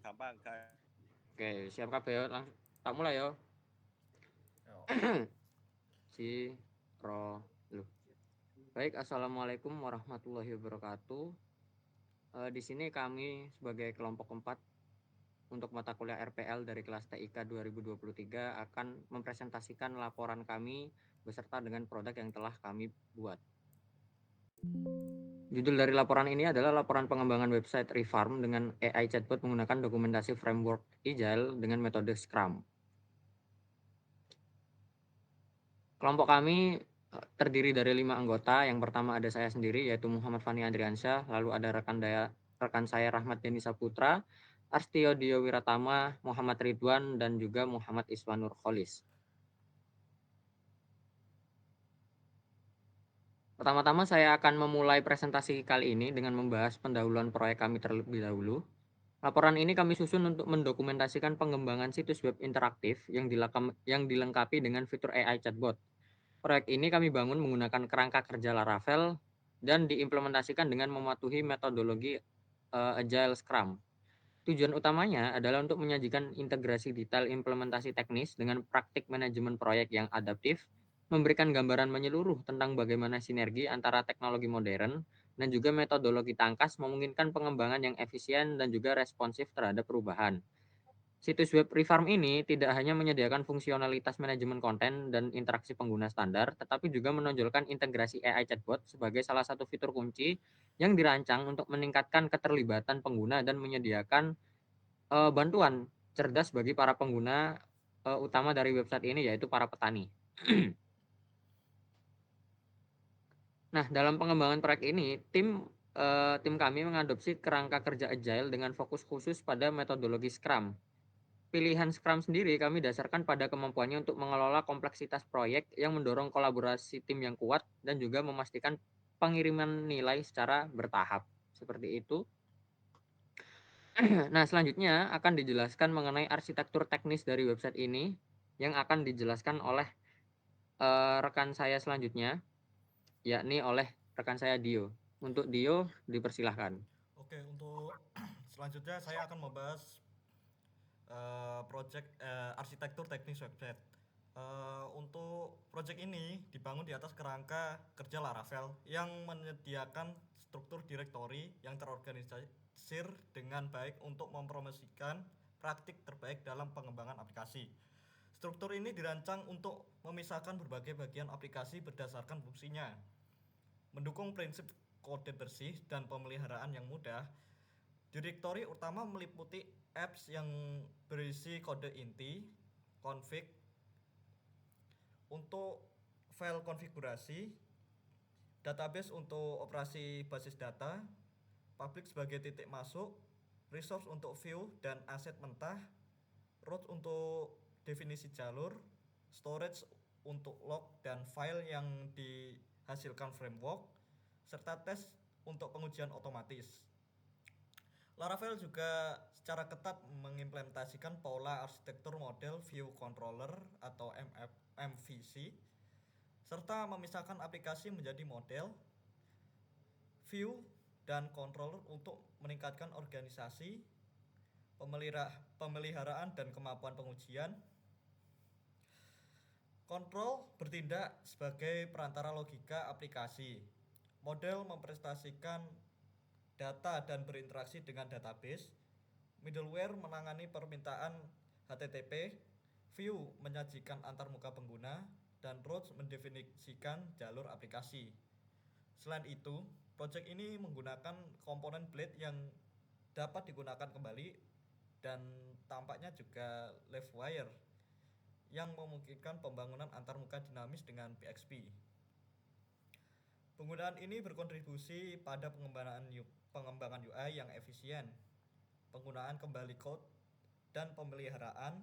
gampang guys. Oke, siap kabeh yo. Langsung tak mulai yo. Yo. Si Ro lu. Baik, assalamualaikum warahmatullahi wabarakatuh. Di sini kami sebagai kelompok 4 untuk mata kuliah RPL dari kelas TIK 2023 akan mempresentasikan laporan kami beserta dengan produk yang telah kami buat. Judul dari laporan ini adalah laporan pengembangan website Refarm dengan AI chatbot menggunakan dokumentasi framework Agile dengan metode Scrum. Kelompok kami terdiri dari 5 anggota. Yang pertama ada saya sendiri yaitu Muhammad Fani Andriansyah, lalu ada rekan saya Rahmat Deni Saputra, Astio Dio Wiratama, Muhammad Ridwan, dan juga Muhammad Iswanur Kholis. Pertama-tama saya akan memulai presentasi kali ini dengan membahas pendahuluan proyek kami terlebih dahulu. Laporan ini kami susun untuk mendokumentasikan pengembangan situs web interaktif yang dilengkapi dengan fitur AI chatbot. Proyek ini kami bangun menggunakan kerangka kerja Laravel dan diimplementasikan dengan mematuhi metodologi Agile Scrum. Tujuan utamanya adalah untuk menyajikan integrasi detail implementasi teknis dengan praktik manajemen proyek yang adaptif, memberikan gambaran menyeluruh tentang bagaimana sinergi antara teknologi modern dan juga metodologi tangkas memungkinkan pengembangan yang efisien dan juga responsif terhadap perubahan. Situs web Refarm ini tidak hanya menyediakan fungsionalitas manajemen konten dan interaksi pengguna standar, tetapi juga menonjolkan integrasi AI chatbot sebagai salah satu fitur kunci yang dirancang untuk meningkatkan keterlibatan pengguna dan menyediakan bantuan cerdas bagi para pengguna utama dari website ini, yaitu para petani. Nah, dalam pengembangan proyek ini, tim kami mengadopsi kerangka kerja agile dengan fokus khusus pada metodologi Scrum. Pilihan Scrum sendiri kami dasarkan pada kemampuannya untuk mengelola kompleksitas proyek yang mendorong kolaborasi tim yang kuat dan juga memastikan pengiriman nilai secara bertahap. Seperti itu. Nah, selanjutnya akan dijelaskan mengenai arsitektur teknis dari website ini yang akan dijelaskan oleh rekan saya selanjutnya, yakni oleh rekan saya Dio. Untuk Dio, dipersilahkan. Oke, untuk selanjutnya saya akan membahas project arsitektur teknis website. Untuk project ini dibangun di atas kerangka kerja Laravel yang menyediakan struktur direktori yang terorganisir dengan baik untuk mempromosikan praktik terbaik dalam pengembangan aplikasi. Struktur ini dirancang untuk memisahkan berbagai bagian aplikasi berdasarkan fungsinya, mendukung prinsip kode bersih dan pemeliharaan yang mudah. Direktori utama meliputi apps yang berisi kode inti, config, untuk file konfigurasi, database untuk operasi basis data, public sebagai titik masuk, resource untuk view dan aset mentah, route untuk definisi jalur, storage untuk log dan file yang dihasilkan framework, serta tes untuk pengujian otomatis. Laravel juga secara ketat mengimplementasikan pola arsitektur model view controller atau MVC, serta memisahkan aplikasi menjadi model, view, dan controller untuk meningkatkan organisasi, pemeliharaan, dan kemampuan pengujian. Control bertindak sebagai perantara logika aplikasi. Model mempresentasikan data dan berinteraksi dengan database. Middleware menangani permintaan HTTP. View menyajikan antarmuka pengguna. Dan routes mendefinisikan jalur aplikasi. Selain itu, project ini menggunakan komponen Blade yang dapat digunakan kembali dan tampaknya juga Livewire yang memungkinkan pembangunan antarmuka dinamis dengan PHP. Penggunaan ini berkontribusi pada pengembangan UI yang efisien, penggunaan kembali code, dan pemeliharaan,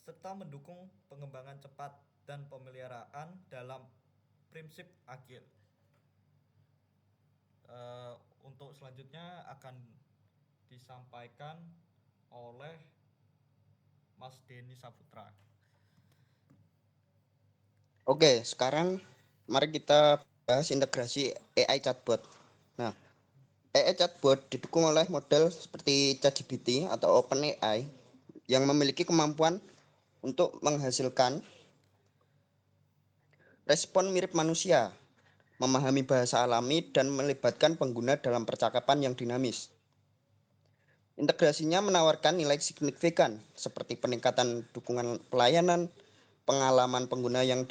serta mendukung pengembangan cepat dan pemeliharaan dalam prinsip agile. Untuk selanjutnya akan disampaikan oleh Mas Deni Saputra. Oke, sekarang mari kita bahas integrasi AI chatbot. Nah, AI chatbot didukung oleh model seperti ChatGPT atau OpenAI yang memiliki kemampuan untuk menghasilkan respon mirip manusia, memahami bahasa alami, dan melibatkan pengguna dalam percakapan yang dinamis. Integrasinya menawarkan nilai signifikan seperti peningkatan dukungan pelayanan, pengalaman pengguna yang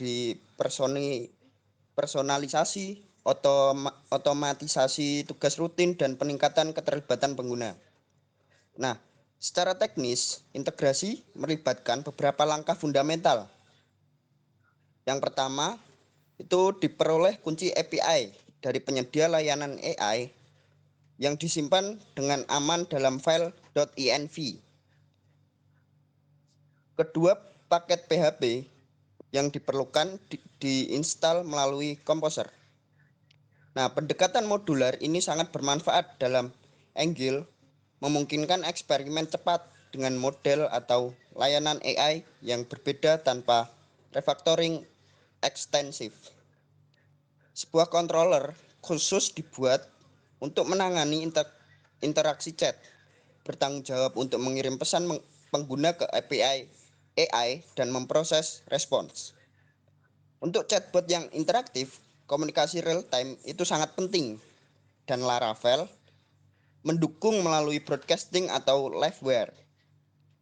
personalisasi, otomatisasi tugas rutin, dan peningkatan keterlibatan pengguna. Nah, secara teknis, integrasi melibatkan beberapa langkah fundamental. Yang pertama, itu diperoleh kunci API dari penyedia layanan AI yang disimpan dengan aman dalam file .env. Kedua, paket PHP yang diperlukan diinstal melalui Composer. Nah, pendekatan modular ini sangat bermanfaat dalam Angular, memungkinkan eksperimen cepat dengan model atau layanan AI yang berbeda tanpa refactoring ekstensif. Sebuah controller khusus dibuat untuk menangani interaksi chat, bertanggung jawab untuk mengirim pesan pengguna ke API AI dan memproses respons. Untuk chatbot yang interaktif, komunikasi real time itu sangat penting dan Laravel mendukung melalui broadcasting atau livewire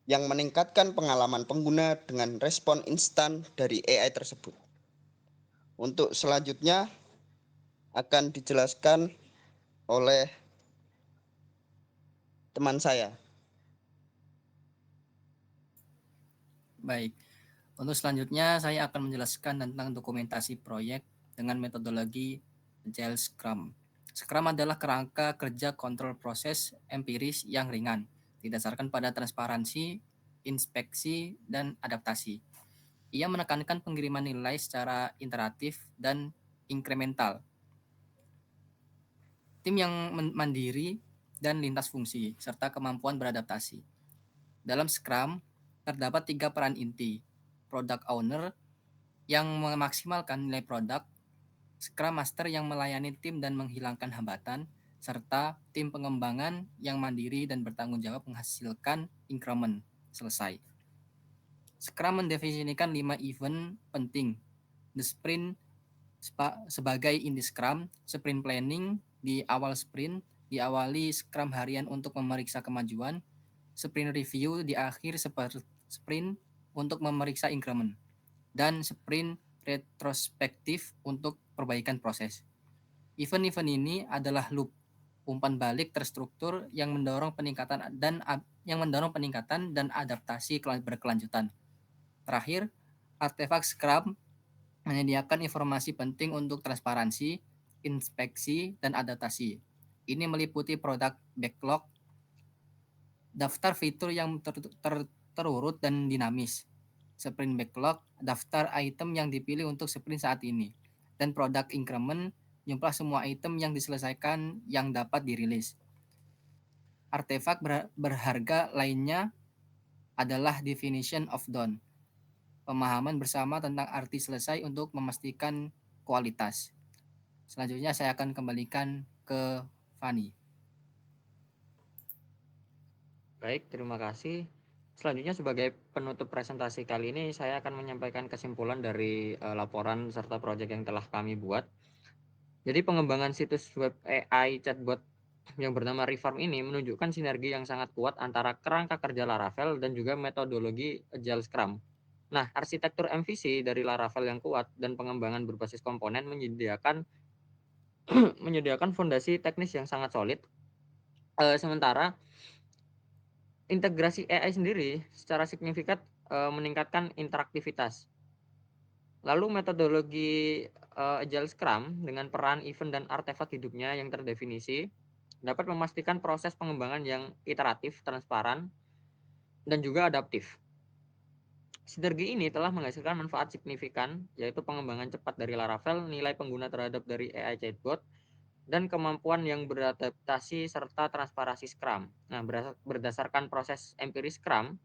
yang meningkatkan pengalaman pengguna dengan respon instan dari AI tersebut. Untuk selanjutnya akan dijelaskan oleh teman saya. Baik, untuk selanjutnya saya akan menjelaskan tentang dokumentasi proyek dengan metodologi Agile Scrum. Scrum adalah kerangka kerja kontrol proses empiris yang ringan, didasarkan pada transparansi, inspeksi, dan adaptasi. Ia menekankan pengiriman nilai secara iteratif dan inkremental. Tim yang mandiri dan lintas fungsi, serta kemampuan beradaptasi. Dalam Scrum, terdapat 3 peran inti. Product Owner yang memaksimalkan nilai produk, Scrum Master yang melayani tim dan menghilangkan hambatan, serta tim pengembangan yang mandiri dan bertanggung jawab menghasilkan increment selesai. Scrum mendefinisikan 5 event penting. The Sprint sebagai inti Scrum, Sprint Planning di awal sprint, diawali Scrum harian untuk memeriksa kemajuan, Sprint Review di akhir sprint untuk memeriksa increment, dan Sprint Retrospektif untuk perbaikan proses. Event-event ini adalah loop umpan balik terstruktur yang mendorong peningkatan dan adaptasi berkelanjutan. Terakhir, artefak Scrum menyediakan informasi penting untuk transparansi, inspeksi, dan adaptasi. Ini meliputi produk backlog, daftar fitur yang terurut dan dinamis, sprint backlog, daftar item yang dipilih untuk sprint saat ini, dan produk increment, jumlah semua item yang diselesaikan yang dapat dirilis. Artefak berharga lainnya adalah definition of done, pemahaman bersama tentang arti selesai untuk memastikan kualitas. Selanjutnya saya akan kembalikan ke Fani. Baik, terima kasih. Selanjutnya sebagai penutup presentasi kali ini saya akan menyampaikan kesimpulan dari laporan serta proyek yang telah kami buat. Jadi pengembangan situs web AI chatbot yang bernama Reform ini menunjukkan sinergi yang sangat kuat antara kerangka kerja Laravel dan juga metodologi Agile Scrum. Nah, arsitektur MVC dari Laravel yang kuat dan pengembangan berbasis komponen menyediakan fondasi teknis yang sangat solid. Sementara integrasi AI sendiri secara signifikan meningkatkan interaktivitas. Lalu metodologi Agile Scrum dengan peran event dan artefak hidupnya yang terdefinisi dapat memastikan proses pengembangan yang iteratif, transparan, dan juga adaptif. Sinergi ini telah menghasilkan manfaat signifikan, yaitu pengembangan cepat dari Laravel, nilai pengguna terhadap dari AI chatbot, dan kemampuan yang beradaptasi serta transparansi Scrum. Nah, berdasarkan proses empiris Scrum,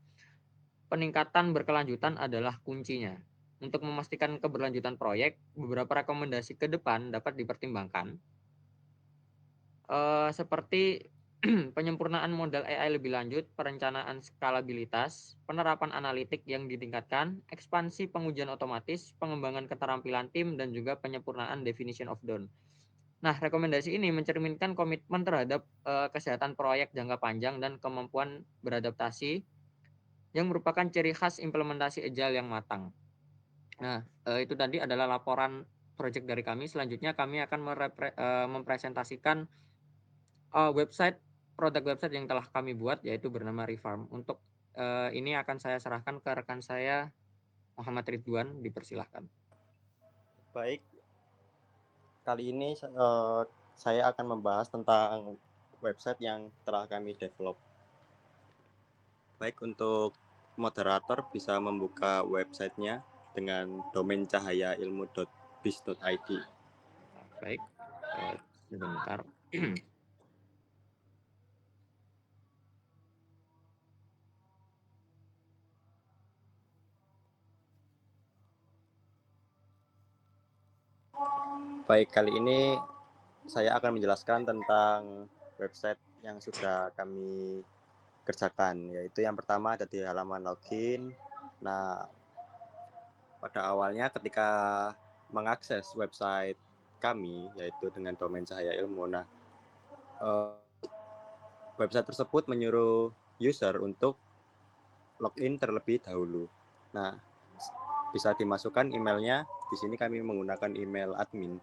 peningkatan berkelanjutan adalah kuncinya. Untuk memastikan keberlanjutan proyek, beberapa rekomendasi ke depan dapat dipertimbangkan. seperti penyempurnaan modal AI lebih lanjut, perencanaan skalabilitas, penerapan analitik yang ditingkatkan, ekspansi pengujian otomatis, pengembangan keterampilan tim, dan juga penyempurnaan definition of done. Nah, rekomendasi ini mencerminkan komitmen terhadap kesehatan proyek jangka panjang dan kemampuan beradaptasi yang merupakan ciri khas implementasi agile yang matang. Nah, itu tadi adalah laporan proyek dari kami. Selanjutnya kami akan mempresentasikan produk website yang telah kami buat, yaitu bernama Refarm. Untuk ini akan saya serahkan ke rekan saya Muhammad Ridwan, dipersilahkan. Baik, kali ini saya akan membahas tentang website yang telah kami develop. Baik, untuk moderator bisa membuka websitenya dengan domain cahayailmu.biz.id. Baik, sebentar. Baik, kali ini saya akan menjelaskan tentang website yang sudah kami kerjakan, yaitu yang pertama ada di halaman login. Nah, pada awalnya ketika mengakses website kami, yaitu dengan domain Cahaya Ilmu, website tersebut menyuruh user untuk login terlebih dahulu. Nah, bisa dimasukkan emailnya. Di sini kami menggunakan email admin.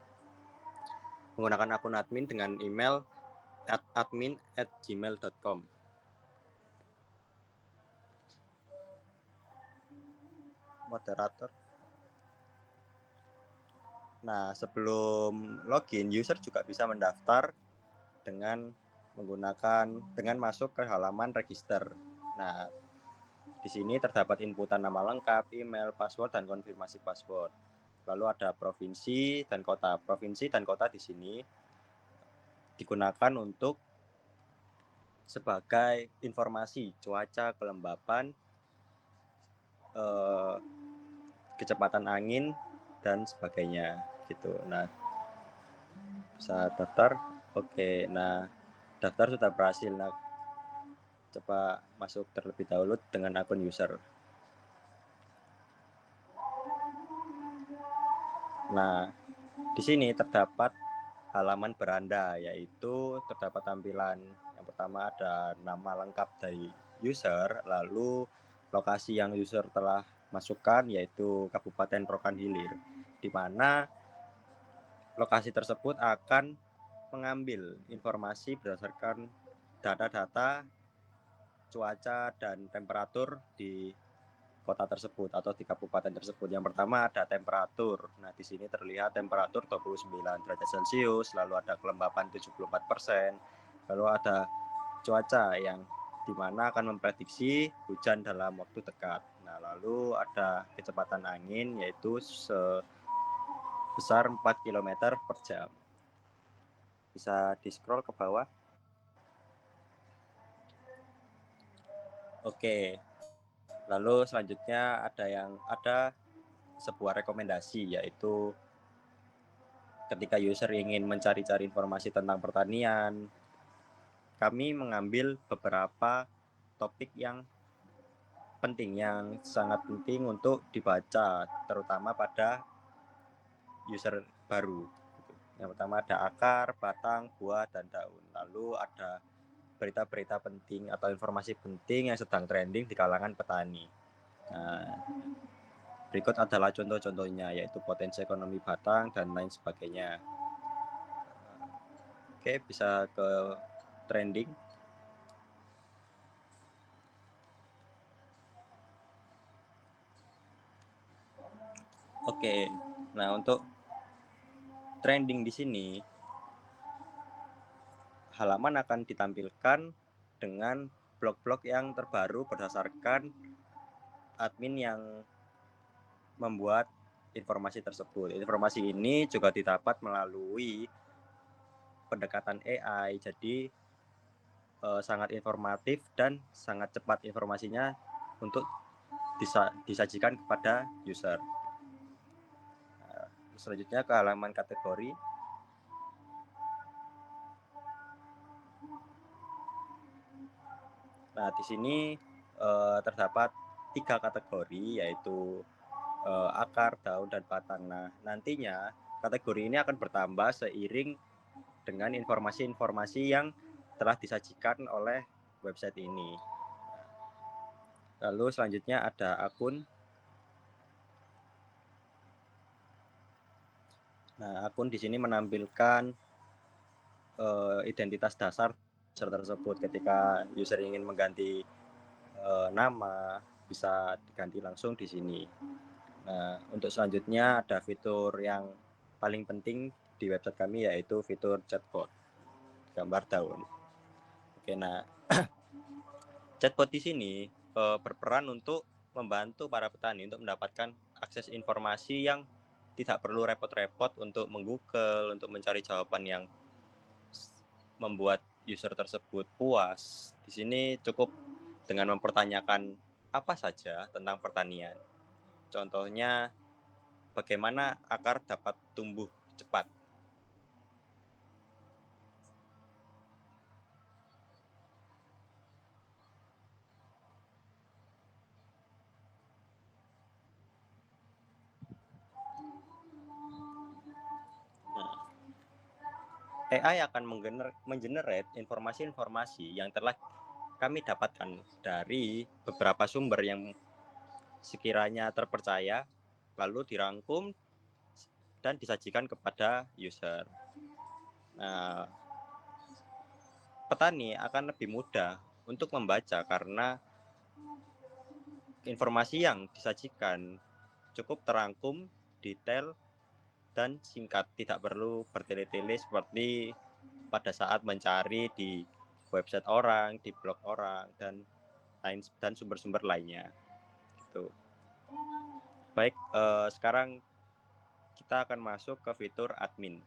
Menggunakan akun admin dengan email admin@gmail.com. Moderator. Nah, sebelum login, user juga bisa mendaftar dengan masuk ke halaman register. Nah, di sini terdapat inputan nama lengkap, email, password, dan konfirmasi password. Lalu ada provinsi dan kota. Provinsi dan kota di sini digunakan untuk sebagai informasi cuaca, kelembapan, kecepatan angin, dan sebagainya gitu. Nah, bisa daftar. Oke, nah daftar sudah berhasil. Nah, coba masuk terlebih dahulu dengan akun user. Nah, di sini terdapat halaman beranda, yaitu terdapat tampilan yang pertama ada nama lengkap dari user, lalu lokasi yang user telah masukkan yaitu Kabupaten Rokan Hilir, di mana lokasi tersebut akan mengambil informasi berdasarkan data-data cuaca dan temperatur di kota tersebut atau di kabupaten tersebut. Yang pertama ada temperatur. Nah, di sini terlihat temperatur 29 derajat Celcius, lalu ada kelembapan 74%, lalu ada cuaca yang dimana akan memprediksi hujan dalam waktu dekat. Nah, lalu ada kecepatan angin yaitu sebesar 4 km per jam. Bisa di-scroll ke bawah. Oke. Lalu selanjutnya ada sebuah rekomendasi, yaitu ketika user ingin mencari-cari informasi tentang pertanian, kami mengambil beberapa topik yang penting, yang sangat penting untuk dibaca, terutama pada user baru. Yang pertama ada akar, batang, buah, dan daun. Lalu ada berita-berita penting atau informasi penting yang sedang trending di kalangan petani. Nah, berikut adalah contoh-contohnya, yaitu potensi ekonomi batang dan lain sebagainya. Oke, bisa ke trending. Oke, nah untuk trending di sini, halaman akan ditampilkan dengan blog-blog yang terbaru berdasarkan admin yang membuat informasi tersebut. Informasi ini juga didapat melalui pendekatan AI, jadi sangat informatif dan sangat cepat informasinya untuk disajikan kepada user. Selanjutnya ke halaman kategori. Nah, di sini terdapat 3 kategori, yaitu akar, daun, dan batang. Nah, nantinya kategori ini akan bertambah seiring dengan informasi-informasi yang telah disajikan oleh website ini. Lalu selanjutnya ada akun. Nah, akun di sini menampilkan identitas dasar user tersebut. Ketika user ingin mengganti nama, bisa diganti langsung di sini. Nah, untuk selanjutnya ada fitur yang paling penting di website kami, yaitu fitur chatbot gambar daun. Oke, nah chatbot di sini berperan untuk membantu para petani untuk mendapatkan akses informasi yang tidak perlu repot-repot untuk meng-Google, untuk mencari jawaban yang membuat user tersebut puas. Di sini cukup dengan mempertanyakan apa saja tentang pertanian. Contohnya, bagaimana akar dapat tumbuh cepat. AI akan mengenerate informasi-informasi yang telah kami dapatkan dari beberapa sumber yang sekiranya terpercaya, lalu dirangkum dan disajikan kepada user. Nah, petani akan lebih mudah untuk membaca karena informasi yang disajikan cukup terangkum, detail, dan singkat, tidak perlu bertele-tele seperti pada saat mencari di website orang, di blog orang, dan sumber-sumber lainnya. Gitu. Baik, sekarang kita akan masuk ke fitur admin.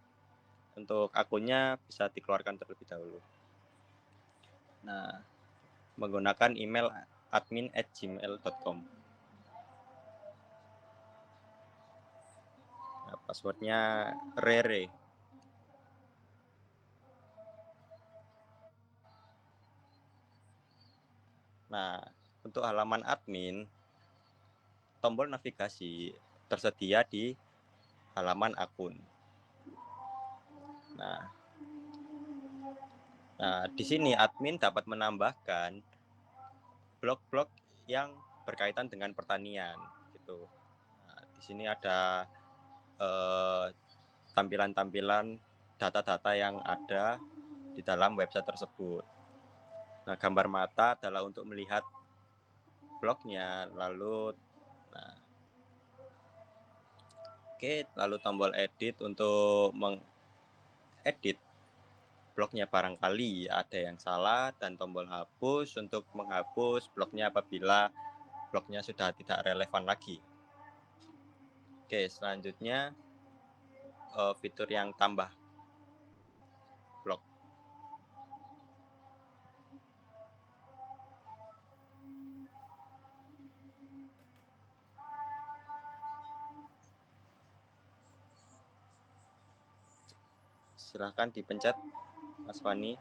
Untuk akunnya bisa dikeluarkan terlebih dahulu. Nah, menggunakan email admin@gmail.com. Nah, passwordnya Rere. Nah, untuk halaman admin, tombol navigasi tersedia di halaman akun. Nah, di sini admin dapat menambahkan blog-blog yang berkaitan dengan pertanian, gitu. Nah, di sini ada tampilan-tampilan data-data yang ada di dalam website tersebut. Nah, gambar mata adalah untuk melihat blognya, lalu lalu tombol edit untuk mengedit blognya barangkali ada yang salah, dan tombol hapus untuk menghapus blognya apabila blognya sudah tidak relevan lagi. Oke, selanjutnya fitur yang tambah blog. Silahkan dipencet, Mas Fani.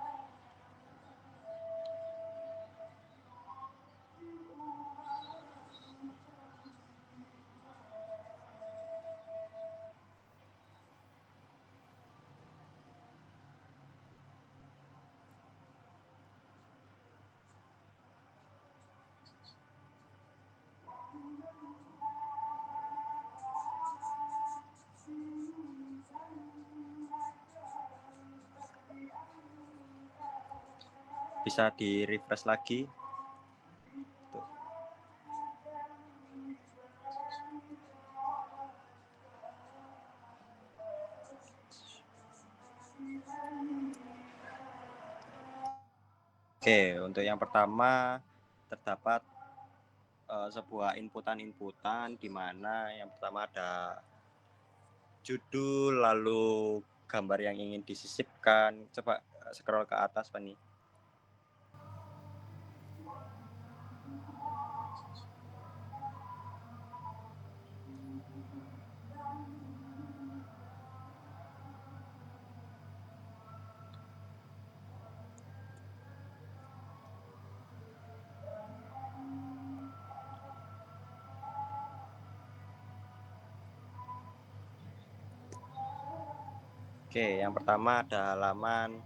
Bisa di refresh lagi. Tuh. Oke, untuk yang pertama terdapat sebuah inputan di mana yang pertama ada judul, lalu gambar yang ingin disisipkan. Coba scroll ke atas, Fani. Oke, yang pertama ada halaman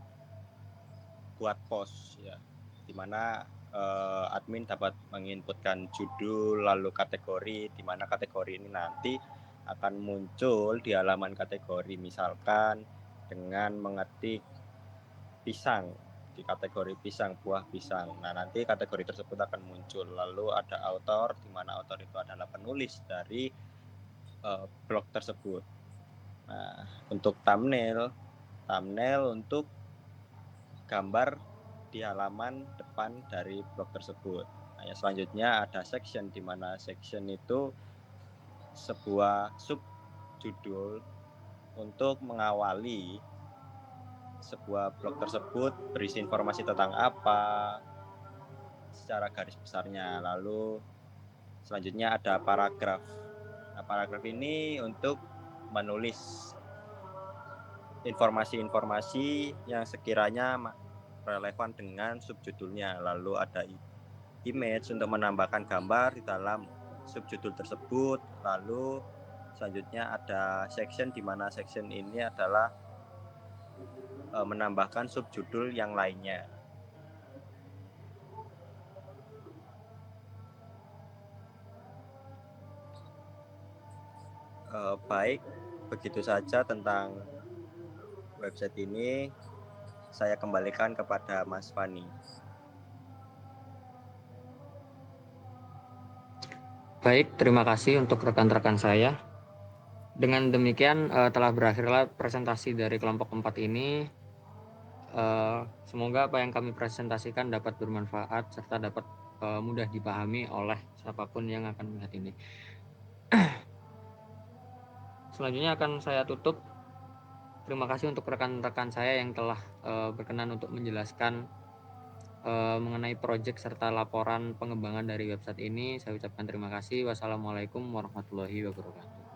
buat post ya, di mana admin dapat menginputkan judul lalu kategori, di mana kategori ini nanti akan muncul di halaman kategori, misalkan dengan mengetik pisang di kategori pisang, buah pisang. Nah, nanti kategori tersebut akan muncul. Lalu ada author, di mana author itu adalah penulis dari blog tersebut. Nah, untuk thumbnail untuk gambar di halaman depan dari blog tersebut. Nah, yang selanjutnya ada section, di mana section itu sebuah sub judul untuk mengawali sebuah blog tersebut berisi informasi tentang apa secara garis besarnya. Lalu selanjutnya ada paragraf. Nah, paragraf ini untuk menulis informasi-informasi yang sekiranya relevan dengan subjudulnya. Lalu ada image untuk menambahkan gambar di dalam subjudul tersebut. Lalu selanjutnya ada section, di mana section ini adalah menambahkan subjudul yang lainnya. Baik, begitu saja tentang website ini. Saya kembalikan kepada Mas Fani. Baik, terima kasih untuk rekan-rekan saya. Dengan demikian telah berakhirlah presentasi dari kelompok 4 ini. Semoga apa yang kami presentasikan dapat bermanfaat serta dapat mudah dipahami oleh siapapun yang akan melihat ini. Selanjutnya akan saya tutup. Terima kasih untuk rekan-rekan saya yang telah berkenan untuk menjelaskan mengenai proyek serta laporan pengembangan dari website ini. Saya ucapkan terima kasih. Wassalamualaikum warahmatullahi wabarakatuh.